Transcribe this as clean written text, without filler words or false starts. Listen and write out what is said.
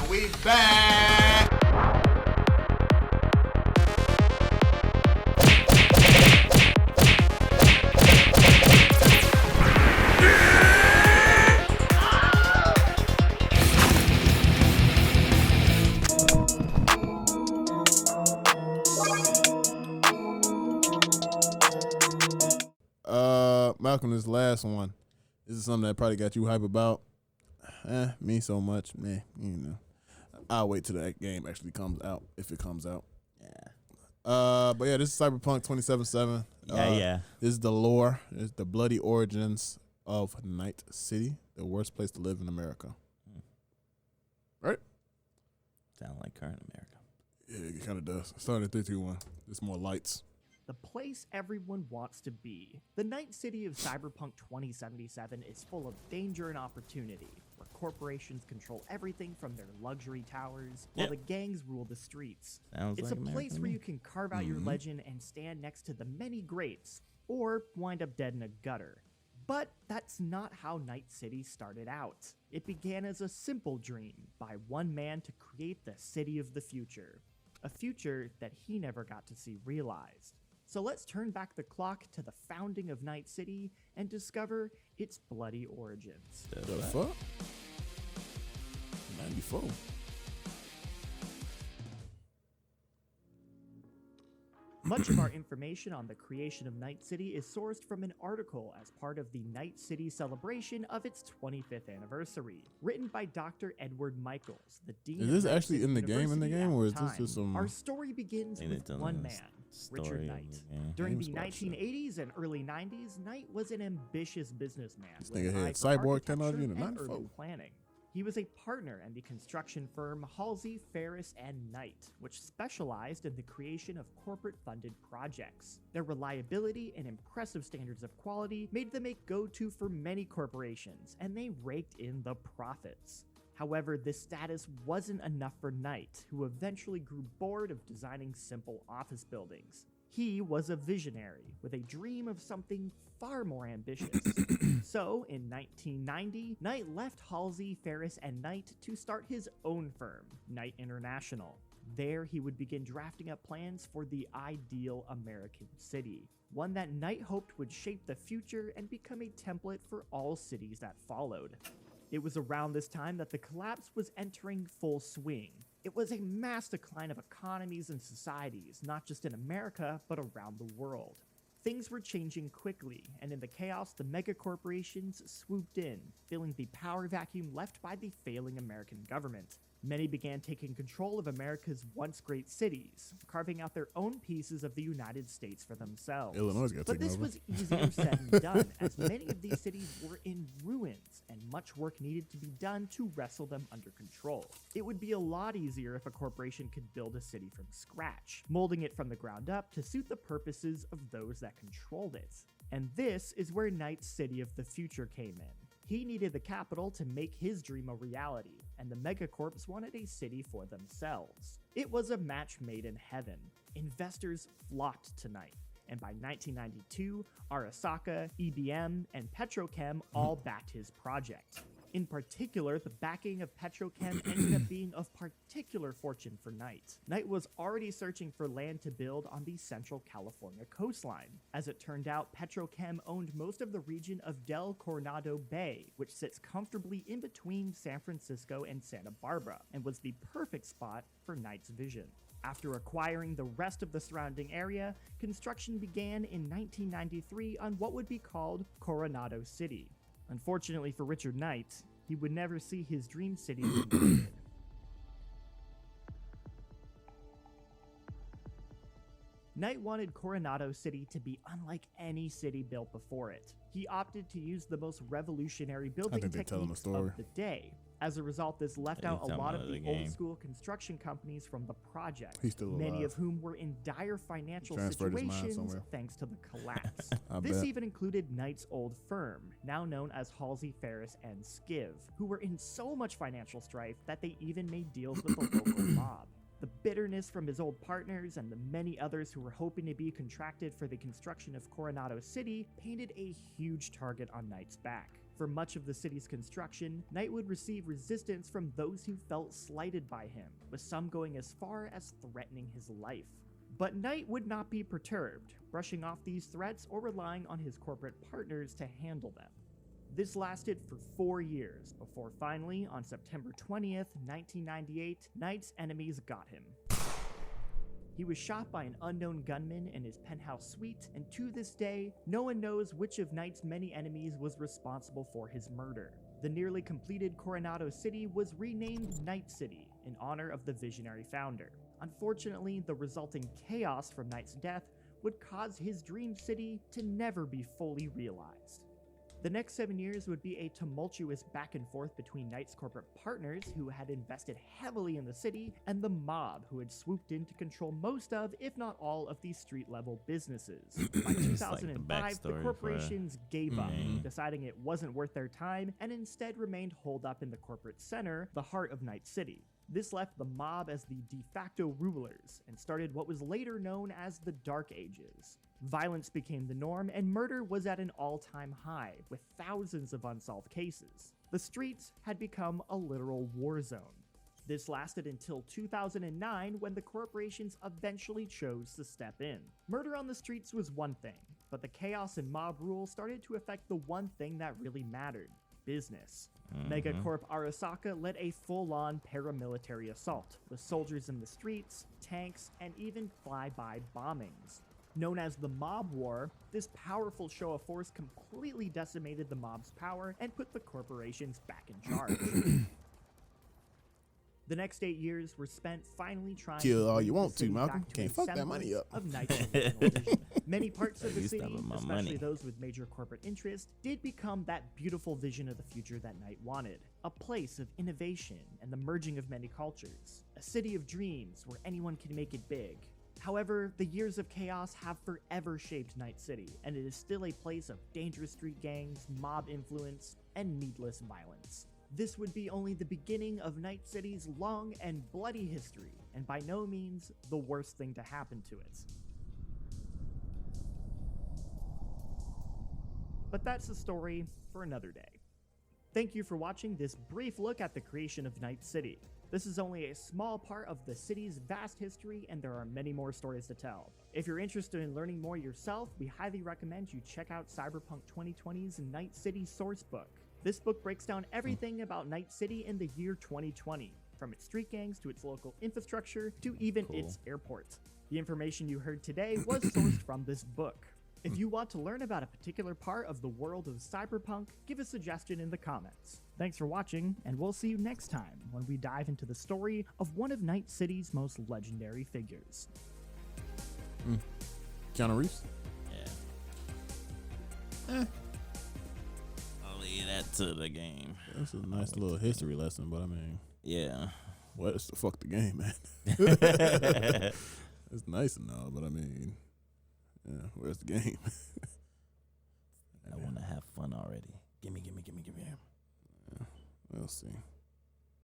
And we back. Malcolm, this last one. This is something that probably got you hype about. Me so much. You know. I'll wait till that game actually comes out, if it comes out. Yeah. But yeah, this is Cyberpunk 2077. Yeah. This is the lore. It's the bloody origins of Night City, the worst place to live in America. Right? Sound like current America. Yeah, it kind of does. Starting at 3, 2, 1. There's more lights. The place everyone wants to be. The Night City of Cyberpunk 2077 is full of danger and opportunity, where corporations control everything from their luxury towers, while the gangs rule the streets. Sounds it's like a America place to where me. you can carve out your legend and stand next to the many greats, or wind up dead in a gutter. But that's not how Night City started out. It began as a simple dream by one man to create the city of the future. A future that he never got to see realized. So let's turn back the clock to the founding of Night City and discover its bloody origins. The fuck? 94. Much of our information on the creation of Night City is sourced from an article as part of the Night City celebration of its 25th anniversary, written by Dr. Edward Michaels, the dean Is of this Night actually City in the game, University or at is the this just time. some... Our story begins think with it's done one in man, story Richard of Knight. the game. During the Games watch 1980s and early 90s, Knight was an ambitious businessman This with nigga an eye had for cyborg technology in the architecture and 94. urban planning. He was a partner in the construction firm Halsey, Ferris & Knight, which specialized in the creation of corporate-funded projects. Their reliability and impressive standards of quality made them a go-to for many corporations, and they raked in the profits. However, this status wasn't enough for Knight, who eventually grew bored of designing simple office buildings. He was a visionary, with a dream of something far more ambitious. So, in 1990, Knight left Halsey, Ferris & Knight to start his own firm, Knight International. There, he would begin drafting up plans for the ideal American city, one that Knight hoped would shape the future and become a template for all cities that followed. It was around this time that the collapse was entering full swing. It was a mass decline of economies and societies, not just in America, but around the world. Things were changing quickly, and in the chaos, the megacorporations swooped in, filling the power vacuum left by the failing American government. Many began taking control of America's once great cities, carving out their own pieces of the United States for themselves. Illinois got But taken this over. was easier said than done, as many of these cities were in ruins, and much work needed to be done to wrestle them under control. It would be a lot easier if a corporation could build a city from scratch, molding it from the ground up to suit the purposes of those that controlled it. And this is where Knight's City of the Future came in. He needed the capital to make his dream a reality, and the megacorps wanted a city for themselves. It was a match made in heaven. Investors flocked to Knight, and by 1992, Arasaka, EBM, and Petrochem all backed his project. In particular, the backing of Petrochem ended up being of particular fortune for Knight. Knight was already searching for land to build on the central California coastline. As it turned out, Petrochem owned most of the region of Del Coronado Bay, which sits comfortably in between San Francisco and Santa Barbara, and was the perfect spot for Knight's vision. After acquiring the rest of the surrounding area, construction began in 1993 on what would be called Coronado City. Unfortunately for Richard Knight, he would never see his dream city completed. Knight wanted Coronado City to be unlike any city built before it. He opted to use the most revolutionary building think they're telling the techniques story. of the day. As a result, this left They out a tell lot me of the the game. old school construction companies from the project, He's still many alive. of whom were in dire financial Transferred his mind situations somewhere. thanks to the collapse. I This bet. even included Knight's old firm, now known as Halsey, Ferris & Skiv, who were in so much financial strife that they even made deals with the local mob. The bitterness from his old partners and the many others who were hoping to be contracted for the construction of Coronado City painted a huge target on Knight's back. For much of the city's construction, Knight would receive resistance from those who felt slighted by him, with some going as far as threatening his life. But Knight would not be perturbed, brushing off these threats or relying on his corporate partners to handle them. This lasted for 4 years, before finally, on September 20th, 1998, Knight's enemies got him. He was shot by an unknown gunman in his penthouse suite, and to this day, no one knows which of Knight's many enemies was responsible for his murder. The nearly completed Coronado City was renamed Night City in honor of the visionary founder. Unfortunately, the resulting chaos from Knight's death would cause his dream city to never be fully realized. The next 7 years would be a tumultuous back and forth between Knight's corporate partners, who had invested heavily in the city, and the mob, who had swooped in to control most of, if not all, of these street-level businesses. By 2005, the corporations gave up, deciding it wasn't worth their time, and instead remained holed up in the corporate center, the heart of Night City. This left the mob as the de facto rulers, and started what was later known as the Dark Ages. Violence became the norm, and murder was at an all-time high, with thousands of unsolved cases. The streets had become a literal war zone. This lasted until 2009, when the corporations eventually chose to step in. Murder on the streets was one thing, but the chaos and mob rule started to affect the one thing that really mattered: business. Megacorp Arasaka led a full-on paramilitary assault, with soldiers in the streets, tanks, and even fly-by bombings. Known as the Mob War, this powerful show of force completely decimated the mob's power and put the corporations back in charge. The next 8 years were spent finally trying Kill to all bring you the want to, city Malcolm. back to Can't a fuck that money semblance up. Of Knight's original vision. Many parts of the used to city, have my especially money. those with major corporate interests, did become that beautiful vision of the future that Knight wanted. A place of innovation and the merging of many cultures. A city of dreams where anyone can make it big. However, the years of chaos have forever shaped Night City, and it is still a place of dangerous street gangs, mob influence, and needless violence. This would be only the beginning of Night City's long and bloody history, and by no means the worst thing to happen to it. But that's a story for another day. Thank you for watching this brief look at the creation of Night City. This is only a small part of the city's vast history, and there are many more stories to tell. If you're interested in learning more yourself, we highly recommend you check out Cyberpunk 2020's Night City Sourcebook. This book breaks down everything about Night City in the year 2020, from its street gangs to its local infrastructure to even its airport. The information you heard today was sourced from this book. If you want to learn about a particular part of the world of Cyberpunk, give a suggestion in the comments. Thanks for watching, and we'll see you next time when we dive into the story of one of Night City's most legendary figures. Keanu Reeves? Yeah. I'll leave that to the game. That's a nice little history lesson, but I mean, Yeah. what is the fuck the game, man? It's nice and all, but I mean, yeah, where's the game? I want to have fun already. Gimme. We'll see.